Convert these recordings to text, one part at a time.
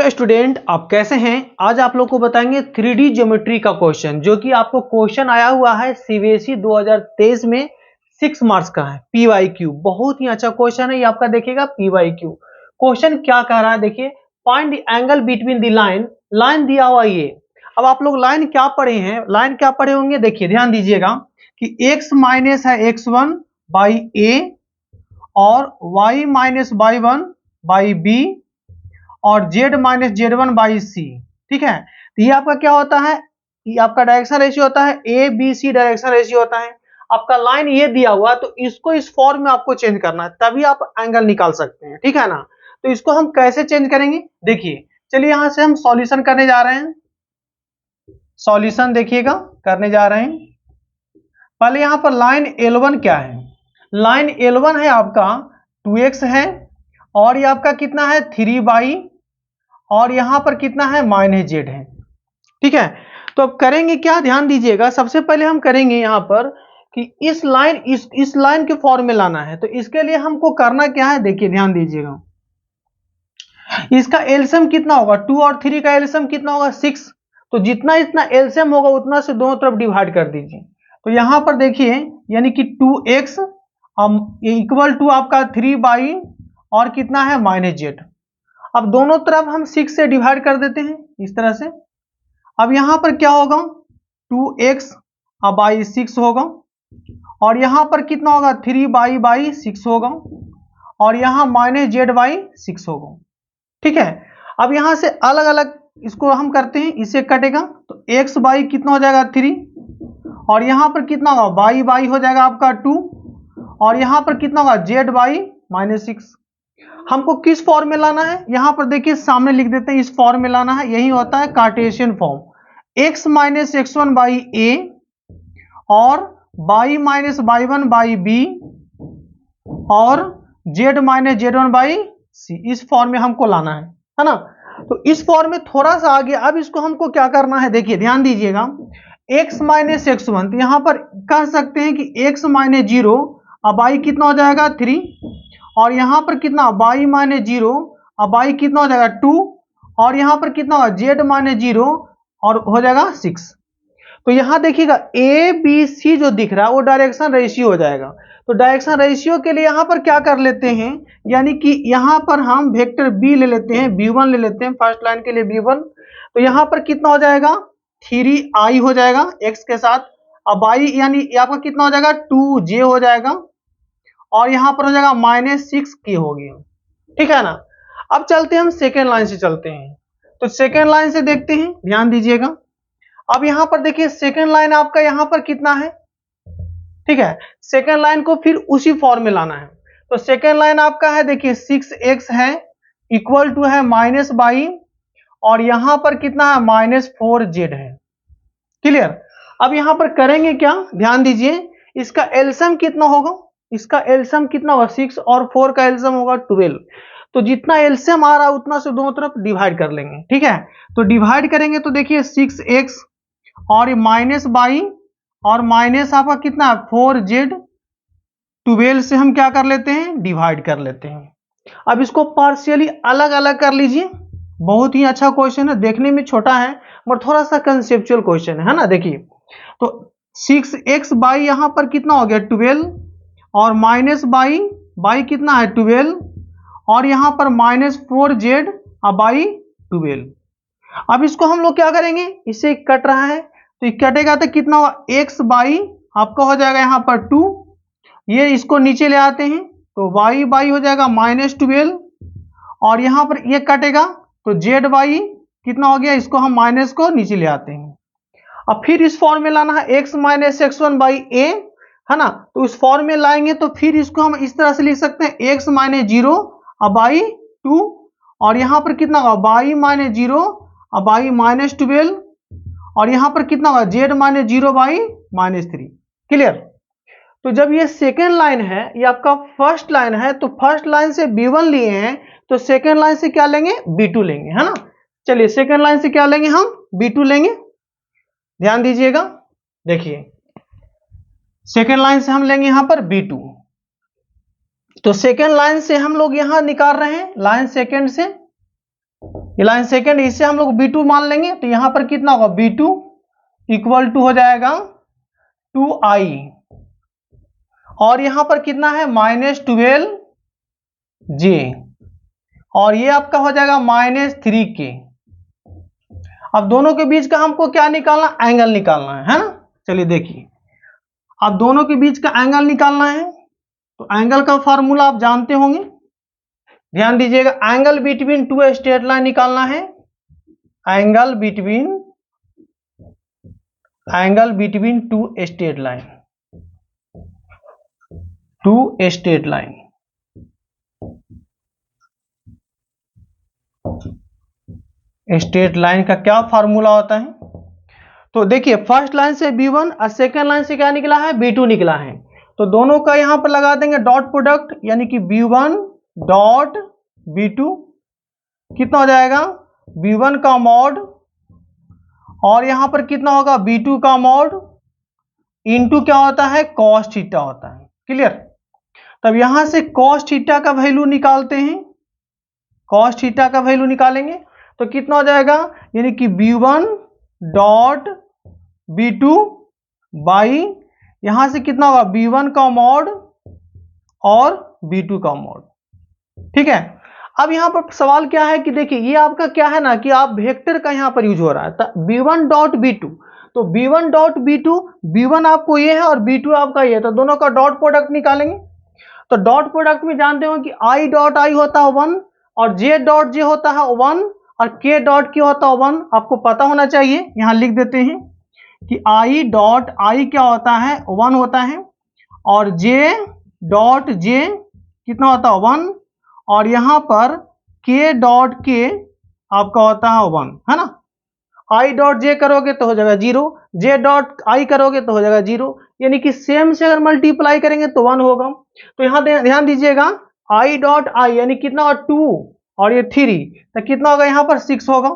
Hello student, आप कैसे हैं। आज आप लोग को बताएंगे 3D ज्योमेट्री का क्वेश्चन, जो कि आपको क्वेश्चन आया हुआ है सीबीएसई 2023 में 6 मार्क्स का है। PYQ बहुत ही अच्छा क्वेश्चन है, ये आपका देखिएगा PYQ। क्वेश्चन क्या कह रहा है, देखिए find the angle between the line. Line दिया हुआ ये। अब आप लोग लाइन क्या पढ़े हैं, लाइन क्या पढ़े होंगे, देखिए ध्यान दीजिएगा कि x माइनस है x1 बाई ए और y minus y1 by B और z minus z1 by C. ठीक है, तो ये आपका क्या होता है, ये आपका डायरेक्शन रेशियो होता है, A B C direction ratio होता है। आपका लाइन ये दिया हुआ, तो इसको इस फॉर्म में आपको चेंज करना है, तभी आप एंगल निकाल सकते हैं। ठीक है ना, तो इसको हम कैसे चेंज करेंगे, देखिए चलिए यहां से हम सॉल्यूशन करने जा रहे हैं। सॉल्यूशन देखिएगा करने जा रहे हैं। पहले यहां पर लाइन L1 क्या है, लाइन L1 है आपका 2x है और ये आपका कितना है 3 और यहां पर कितना है माइनस z है। ठीक है, तो अब करेंगे क्या, ध्यान दीजिएगा। सबसे पहले हम करेंगे यहां पर कि इस लाइन के फॉर्म में लाना है, तो इसके लिए हमको करना क्या है, देखिए ध्यान दीजिएगा। इसका एलसीएम कितना होगा, 2 और 3 का एलसीएम कितना होगा 6। तो जितना इतना एलसीएम होगा उतना से दोनों तरफ डिवाइड कर दीजिए। तो यहां पर देखिए यानी कि 2x इक्वल टू आपका 3 और कितना है माइनस z। अब दोनों तरफ हम 6 से डिवाइड कर देते हैं इस तरह से। अब यहां पर क्या होगा 2x बाई 6 होगा और यहां पर कितना होगा 3 बाई 6 होगा और यहां माइनस z बाई 6 होगा। ठीक है, अब यहां से अलग अलग इसको हम करते हैं, इसे कटेगा तो x बाई कितना हो जाएगा 3 और यहां पर कितना होगा बाई हो जाएगा आपका 2 और यहां पर कितना होगा z बाई माइनस 6। हमको किस फॉर्म में लाना है, यहां पर देखिए सामने लिख देते हैं, इस फॉर्म में लाना है। यही होता है cartesian form, x minus x1 by A और y minus y1 by B और z minus z1 by C. इस फॉर्म में हमको लाना है ना। तो इस फॉर्म में थोड़ा सा आगे, अब इसको हमको क्या करना है, देखिए ध्यान दीजिएगा। x माइनस x1, तो यहां पर कह सकते हैं कि x माइनस 0 अब y कितना हो जाएगा 3 और यहां पर कितना y माइनस 0 अब y कितना हो जाएगा 2 और यहां पर कितना होगा z माइनस 0 और हो जाएगा 6। तो यहां देखिएगा ए बी सी जो दिख रहा है वो डायरेक्शन रेशियो हो जाएगा। तो डायरेक्शन रेशियो के लिए यहां पर क्या कर लेते हैं, यानी कि यहां पर हम वेक्टर बी ले लेते हैं, b1 ले लेते हैं, फर्स्ट लाइन के लिए b1। तो यहां पर कितना हो जाएगा 3i हो जाएगा x के साथ, अब y यानी आपका कितना हो जाएगा 2j हो जाएगा और यहां पर हो जाएगा माइनस 6k हो गया। ठीक है ना। अब चलते हैं हम सेकेंड लाइन से चलते हैं, तो सेकेंड लाइन से देखते हैं, ध्यान दीजिएगा। अब यहां पर देखिए सेकेंड लाइन आपका यहां पर कितना है, ठीक है, सेकेंड लाइन को फिर उसी फॉर्म में लाना है। तो सेकेंड लाइन आपका है देखिए 6x है इक्वल टू है माइनस बाई और यहां पर कितना है माइनस 4z है। क्लियर। अब यहां पर करेंगे क्या, ध्यान दीजिए, इसका एलसीएम कितना होगा, इसका एलसीएम कितना होगा 6 और 4 का एलसीएम होगा 12। तो जितना एलसीएम आ रहा है उतना से दोनों तरफ डिवाइड कर लेंगे। ठीक है, तो डिवाइड करेंगे तो देखिए 6x और माइनस बाई और माइनस आपका कितना 4z 12 से हम क्या कर लेते हैं डिवाइड कर लेते हैं। अब इसको पार्शियली अलग अलग कर लीजिए। बहुत ही अच्छा क्वेश्चन है, देखने में छोटा है मगर थोड़ा सा कंसेप्चुअल क्वेश्चन है ना। देखिए तो 6x बाई यहां पर कितना हो गया 12 और माइनस बाई कितना है 12 और यहां पर माइनस 4z बाई 12। अब इसको हम लोग क्या करेंगे, इससे कट रहा है तो कटेगा तो कितना होगा x बाई आपका हो जाएगा यहां पर 2, ये इसको नीचे ले आते हैं तो y बाई हो जाएगा माइनस 12 और यहां पर ये कटेगा तो z बाई कितना हो गया, इसको हम माइनस को नीचे ले आते हैं। अब फिर इस फॉर्म में लाना है x माइनस x1 बाई ए, है ना। तो इस फॉर्म में लाएंगे तो फिर इसको हम इस तरह से लिख सकते हैं x माइनस 0 बाई 2 और यहां पर कितना होगा y माइनस 0 बाई माइनस 12 और यहां पर कितना होगा z minus 0 by minus 3। Clear. तो जब ये सेकेंड लाइन है, ये आपका फर्स्ट लाइन है, तो फर्स्ट लाइन से b1 लिए हैं तो सेकेंड लाइन से क्या लेंगे b2 लेंगे, है ना। चलिए सेकेंड लाइन से क्या लेंगे हम b2 लेंगे, ध्यान दीजिएगा। देखिए सेकेंड लाइन से हम लेंगे यहां पर b2। तो सेकेंड लाइन से हम लोग यहां निकाल रहे हैं लाइन सेकेंड से, ये लाइन सेकेंड, इससे हम लोग B2 मान लेंगे। तो यहां पर कितना होगा, B2 इक्वल टू हो जाएगा 2i, और यहां पर कितना है -12j, और ये आपका हो जाएगा -3k। अब दोनों के बीच का हमको क्या निकालना, एंगल निकालना है ना। चलिए देखिए, अब दोनों के बीच का एंगल निकालना है, तो एंगल का फॉर्मूला आप जानते होंगे, ध्यान दीजिएगा। Angle between two straight line निकालना है, angle between two straight line, straight line का क्या फॉर्मूला होता है। तो देखिए, फर्स्ट लाइन से B1 और सेकेंड लाइन से क्या निकला है, B2 निकला है। तो दोनों का यहां पर लगा देंगे डॉट प्रोडक्ट, यानी कि B1 डॉट B2 कितना हो जाएगा, B1 का मॉड, और यहां पर कितना होगा, B2 का मॉड इनटू क्या होता है, कॉस थीटा होता है। क्लियर। तब यहां से कॉस थीटा का वैल्यू निकालते हैं, कॉस थीटा का वैल्यू निकालेंगे तो कितना हो जाएगा, यानी कि B1 डॉट B2 बाई यहां से कितना होगा, B1 का मॉड और B2 का मॉड। ठीक है। अब यहां पर सवाल क्या है कि देखिए, ये आपका क्या है ना कि आप वेक्टर का यहां पर यूज हो रहा है, B1 डॉट B2, तो B1 डॉट B2, B1 आपको ये है और B2 आपका ये है, तो दोनों का डॉट प्रोडक्ट निकालेंगे। तो डॉट प्रोडक्ट में जानते हो कि I डॉट I होता है 1 और J डॉट J होता है 1 और K डॉट K होता है 1। आपको पता होना चाहिए, यहां लिख देते हैं कि I डॉट I क्या होता है, 1 होता है, और J डॉट J कितना होता है, 1, और यहां पर K डॉट K आपका होता है 1, है ना। I डॉट J करोगे तो हो जाएगा 0, J डॉट I करोगे तो हो जाएगा 0, यानी कि सेम से अगर मल्टीप्लाई करेंगे तो 1 होगा। तो यहां ध्यान दीजिएगा, I डॉट I यानी कितना होगा 2 और ये 3, तो कितना होगा यहाँ पर 6 होगा।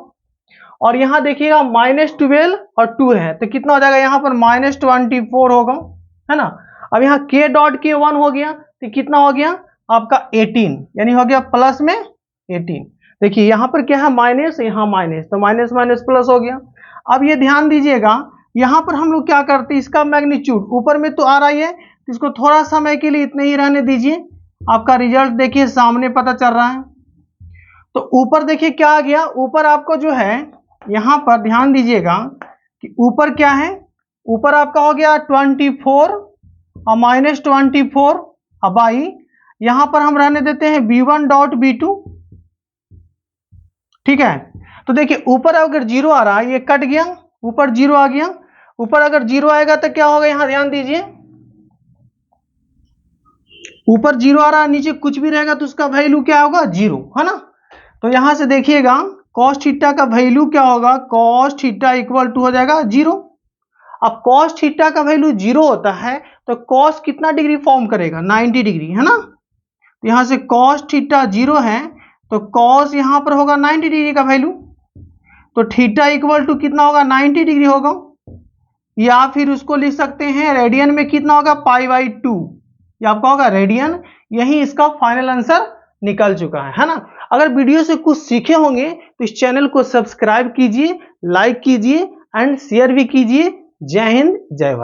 और यहां देखिएगा -12 और 2 है, तो कितना हो जाएगा यहाँ पर -24 होगा, है ना। अब यहाँ K डॉट K 1 हो गया, तो कितना हो गया आपका 18, यानी हो गया प्लस में 18। देखिए यहाँ पर क्या है, माइनस, यहाँ माइनस, तो माइनस माइनस प्लस हो गया। अब ये ध्यान दीजिएगा, यहाँ पर हम लोग क्या करते हैं, इसका मैग्नीट्यूड ऊपर में तो आ रहा ही है, तो इसको थोड़ा समय के लिए इतने ही रहने दीजिए। आपका रिजल्ट देखिए सामने पता चल रहा है। तो ऊपर देखिए क्या आ गया, ऊपर आपको जो है यहाँ पर ध्यान दीजिएगा कि ऊपर क्या है, ऊपर आपका हो गया 24 और -24 अब आई, यहां पर हम रहने देते हैं B1 डॉट B2। ठीक है। तो देखिए ऊपर अगर 0 आ रहा है, ये कट गया, ऊपर 0 आ गया, ऊपर अगर 0 आएगा तो क्या होगा, यहां ध्यान दीजिए, ऊपर 0 आ रहा है, नीचे कुछ भी रहेगा तो उसका वैल्यू क्या होगा, 0, है ना। तो यहां से देखिएगा कॉस थीटा का वैल्यू क्या होगा, कॉस थीटा इक्वल टू हो जाएगा 0। अब कॉस थीटा का वैल्यू 0 होता है तो कॉस कितना डिग्री फॉर्म करेगा, 90 डिग्री, है ना। तो यहां से कॉस थीटा 0 है तो कॉस यहां पर होगा 90 डिग्री का वैल्यू, तो थीटा इक्वल टू कितना होगा, 90 डिग्री होगा। या फिर उसको लिख सकते हैं रेडियन में कितना होगा, π/2, ये आपका होगा रेडियन। यही इसका फाइनल आंसर निकल चुका है ना। अगर वीडियो से कुछ सीखे होंगे तो इस चैनल को सब्सक्राइब कीजिए, लाइक कीजिए एंड शेयर भी कीजिए। जय हिंद, जय भारत।